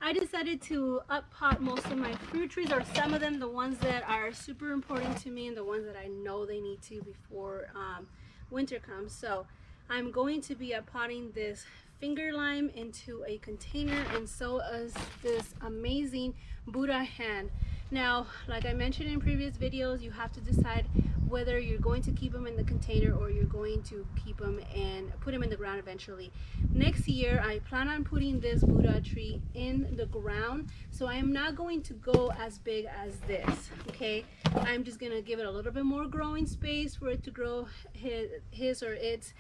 I decided to up pot most of my fruit trees, or some of them, the ones that are super important to me and the ones that I know they need to before winter comes. So I'm going to be up potting this finger lime into a container, and so is this amazing Buddha hand. Now, like I mentioned in previous videos, you have to decide whether you're going to keep them in the container or you're going to keep them and put them in the ground eventually. Next year, I plan on putting this Buddha tree in the ground, so I am not going to go as big as this, okay? I'm just gonna give it a little bit more growing space for it to grow his or its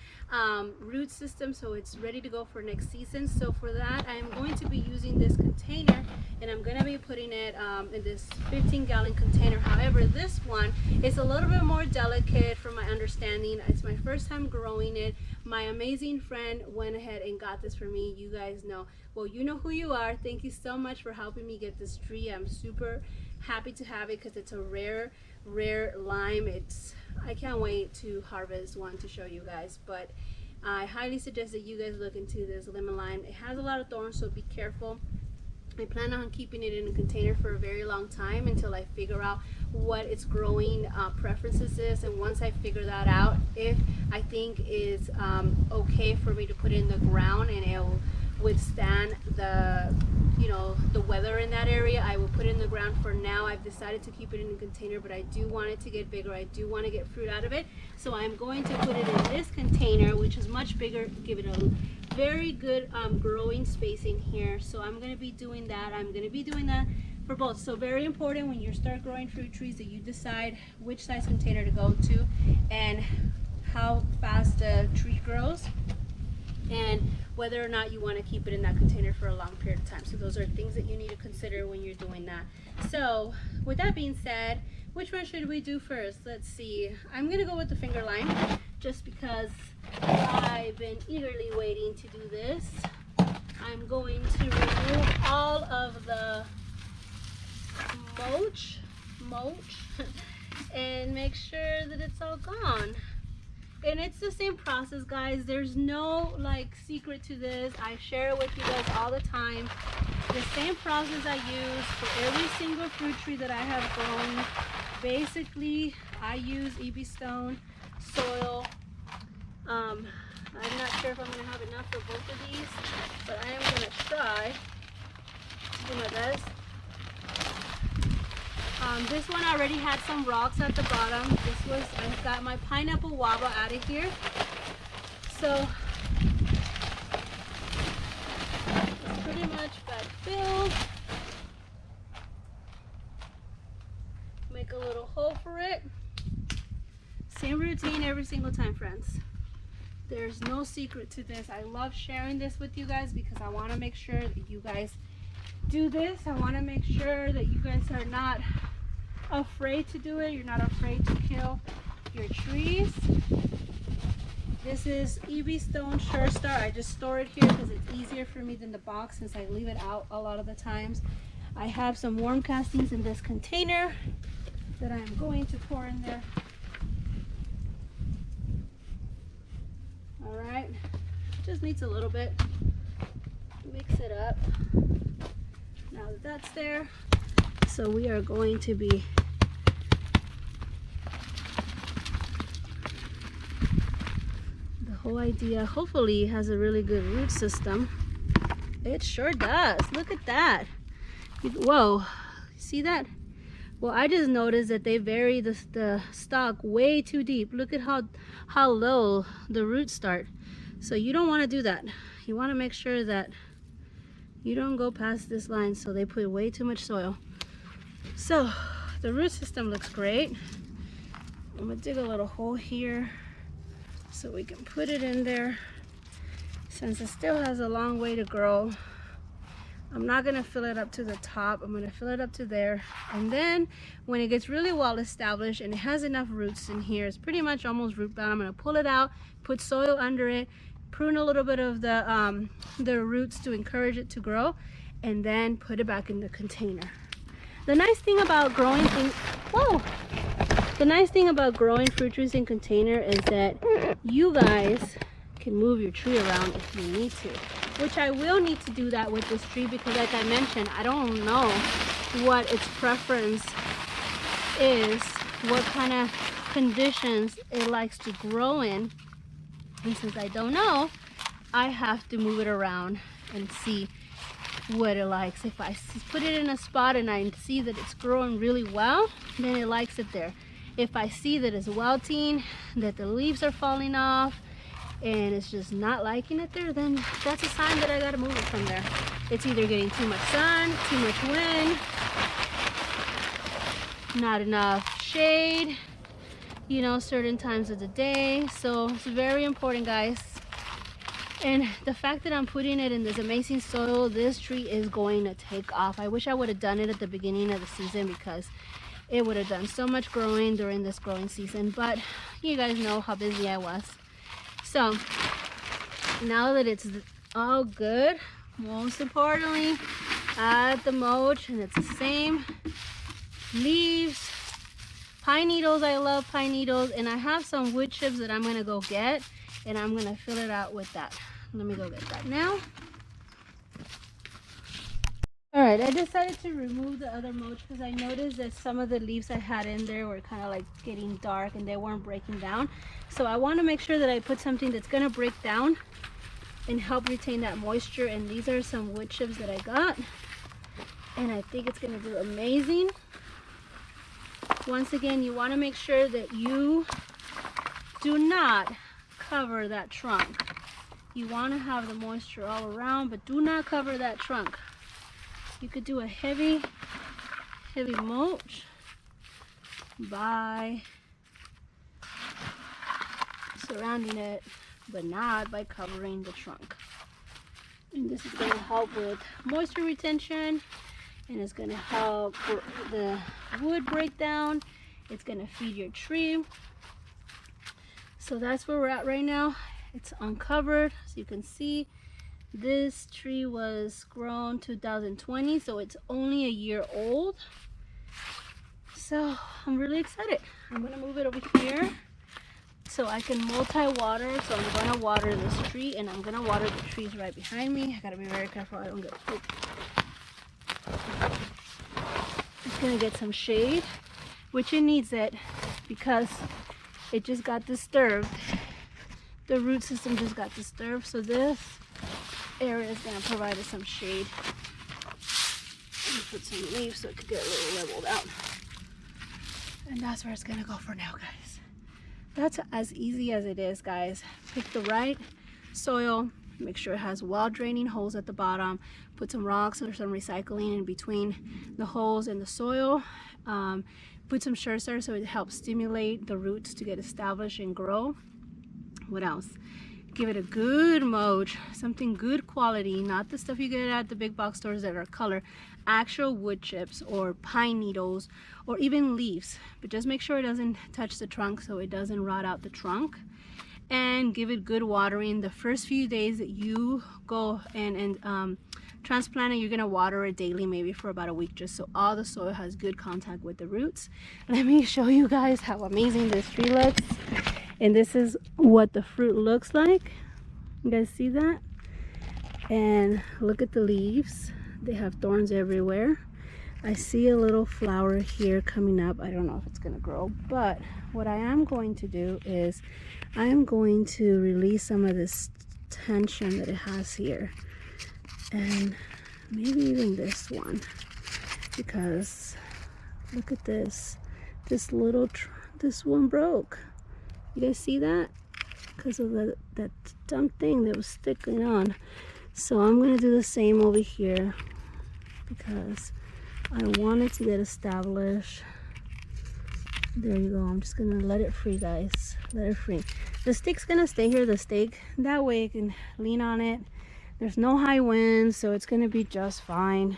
root system, so it's ready to go for next season. So for that, I'm going to be using this container, and I'm gonna be putting it in this 15-gallon container. However, this one is a little bit more delicate from my understanding. It's my first time growing it. My amazing friend went ahead and got this for me. You guys know, well, you know who you are. Thank you so much for helping me get this tree. I'm super happy to have it because it's a rare lime. I can't wait to harvest one to show you guys, but I highly suggest that you guys look into this lemon lime. It has a lot of thorns, so be careful. I plan on keeping it in a container for a very long time until I figure out what its growing preferences is, and once I figure that out, if I think is okay for me to put it in the ground and it'll withstand the the weather in that area, I will put it in the ground. For now, I've decided to keep it in a container, but I do want it to get bigger. I do want to get fruit out of it, so I'm going to put it in this container, which is much bigger, give it a very good growing space in here. So I'm going to be doing that. I'm going to be doing that for both. So very important when you start growing fruit trees that you decide which size container to go to and how fast the tree grows, and whether or not you want to keep it in that container for a long period of time. So those are things that you need to consider when you're doing that. So with that being said, which one should we do first? Let's see. I'm going to go with the finger lime just because I've been eagerly waiting to do this. I'm going to remove all of the mulch and make sure that it's all gone. And it's the same process, guys. There's no like secret to this. I share it with you guys all the time. The same process I use for every single fruit tree that I have grown. Basically, I use EB Stone soil. I'm not sure if I'm going to have enough for both of these, but I am going to try to do my best. This one already had some rocks at the bottom. I've got my pineapple waba out of here. So it's pretty much got filled. Make a little hole for it. Same routine every single time, friends. There's no secret to this. I love sharing this with you guys because I want to make sure that you guys do this. I want to make sure that you guys are not afraid to do it. You're not afraid to kill your trees. This is EB Stone Sure Star. I just store it here because it's easier for me than the box since I leave it out a lot of the times. I have some worm castings in this container that I'm going to pour in there. All right, just needs a little bit. Mix it up. Now that that's there, so we are going to be the whole idea. Hopefully it has a really good root system. It sure does. Look at that. Whoa, see that? Well, I just noticed that they bury the stalk way too deep. Look at how low the roots start. So you don't want to do that. You want to make sure that you don't go past this line. So they put way too much soil. So the root system looks great. I'm gonna dig a little hole here so we can put it in there. Since it still has a long way to grow, I'm not gonna fill it up to the top. I'm gonna fill it up to there. And then when it gets really well established and it has enough roots in here, it's pretty much almost root bound, I'm gonna pull it out, put soil under it, prune a little bit of the roots to encourage it to grow, and then put it back in the container. The nice thing about growing things, the nice thing about growing fruit trees in container is that you guys can move your tree around if you need to. which I will need to do that with this tree because like I mentioned, I don't know what its preference is, what kind of conditions it likes to grow in. And since I don't know, I have to move it around and see what it likes. If I put it in a spot and I see that it's growing really well, then it likes it there. If I see that it's wilting, that the leaves are falling off, and it's just not liking it there, then that's a sign that I gotta move it from there. It's either getting too much sun, too much wind, not enough shade, you know, certain times of the day. So it's very important, guys. And the fact that I'm putting it in this amazing soil, this tree is going to take off. I wish I would have done it at the beginning of the season because it would have done so much growing during this growing season, but you guys know how busy I was. So now that it's all good, most importantly, add the mulch, and it's the same leaves, pine needles. I love pine needles, and I have some wood chips that I'm gonna go get, and I'm gonna fill it out with that. Let me go get that now. All right, I decided to remove the other mulch because I noticed that some of the leaves I had in there were kind of like getting dark and they weren't breaking down. So I want to make sure that I put something that's going to break down and help retain that moisture. And these are some wood chips that I got, and I think it's going to do amazing. Once again, you want to make sure that you do not cover that trunk. You want to have the moisture all around, but do not cover that trunk. You could do a heavy mulch by surrounding it, but not by covering the trunk. And this is going to help with moisture retention, and it's going to help the wood breakdown. It's going to feed your tree. So that's where we're at right now. It's uncovered, so you can see this tree was grown 2020, so it's only a year old. So I'm really excited. I'm gonna move it over here so I can multi-water. So I'm gonna water this tree, and I'm gonna water the trees right behind me. I gotta be very careful I don't get pooped. It's gonna get some shade, which it needs it because it just got disturbed. The root system just got disturbed, so this area is going to provide us some shade. Put some leaves so it could get a little leveled out. And that's where it's going to go for now, guys. That's as easy as it is, guys. Pick the right soil, make sure it has well draining holes at the bottom, put some rocks or some recycling in between the holes in the soil, put some SureStar so it helps stimulate the roots to get established and grow. What else? Give it a good mulch, something good quality, not the stuff you get at the big box stores that are color, actual wood chips or pine needles or even leaves, but just make sure it doesn't touch the trunk so it doesn't rot out the trunk. And give it good watering. The first few days that you go and transplant it, you're gonna water it daily, maybe for about a week, just so all the soil has good contact with the roots. Let me show you guys how amazing this tree looks. And this is what the fruit looks like. You guys see that? And look at the leaves. They have thorns everywhere. I see a little flower here coming up. I don't know if it's gonna grow, but what I am going to do is I am going to release some of this tension that it has here, and maybe even this one, because look at this. This one broke. You guys see that? Because of that dumb thing that was sticking on. So I'm going to do the same over here because I want it to get established. There you go. I'm just going to let it free, guys. Let it free. The stick's going to stay here, the stake. That way I can lean on it. There's no high wind, so it's going to be just fine.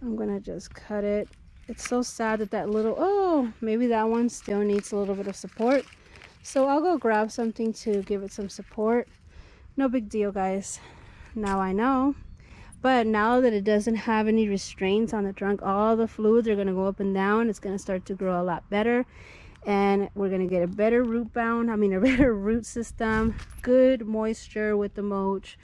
I'm going to just cut it. It's so sad that little, oh, maybe that one still needs a little bit of support. So I'll go grab something to give it some support. No big deal, guys. Now I know. But now that it doesn't have any restraints on the trunk, all the fluids are going to go up and down. It's going to start to grow a lot better. And we're going to get a better root system, good moisture with the mulch.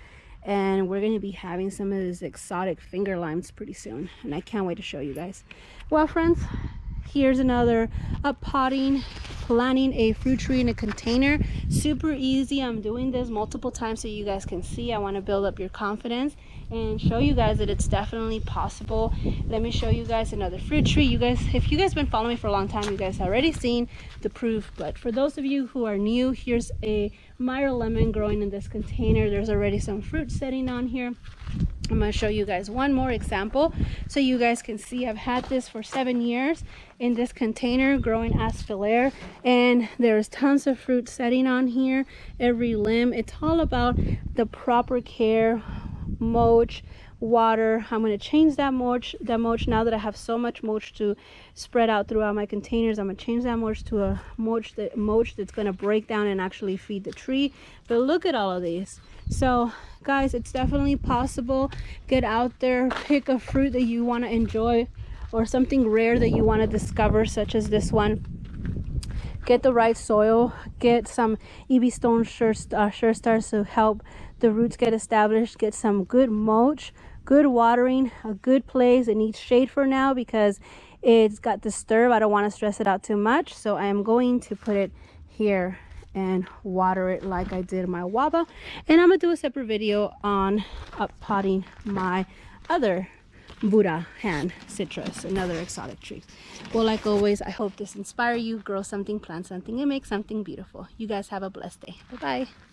and we're going to be having some of these exotic finger limes pretty soon, and I can't wait to show you guys. Well friends, here's another uppotting, planting a fruit tree in a container. Super easy. I'm doing this multiple times so you guys can see. I want to build up your confidence and show you guys that it's definitely possible. Let me show you guys another fruit tree. You guys, if you guys been following me for a long time, you guys already seen the proof, but for those of you who are new, here's a Meyer lemon growing in this container. There's already some fruit setting on here. I'm going to show you guys one more example so you guys can see. I've had this for 7 years in this container growing asphalare, and there's tons of fruit setting on here, every limb. It's all about the proper care, mulch, water. I'm going to change that mulch now that I have so much mulch to spread out throughout my containers. I'm going to change that mulch to a mulch that's going to break down and actually feed the tree. But look at all of these. So guys, it's definitely possible. Get out there, pick a fruit that you want to enjoy or something rare that you want to discover, such as this one. Get the right soil, get some EB Stone Sure Stars to help the roots get established, get some good mulch, good watering, a good place. It needs shade for now because it's got disturbed. I don't want to stress it out too much, so I am going to put it here and water it like I did my guava. And I'm gonna do a separate video on uppotting my other Buddha hand citrus, another exotic tree. Well, like always, I hope this inspires you. Grow something, plant something, and make something beautiful. You guys have a blessed day. Bye bye.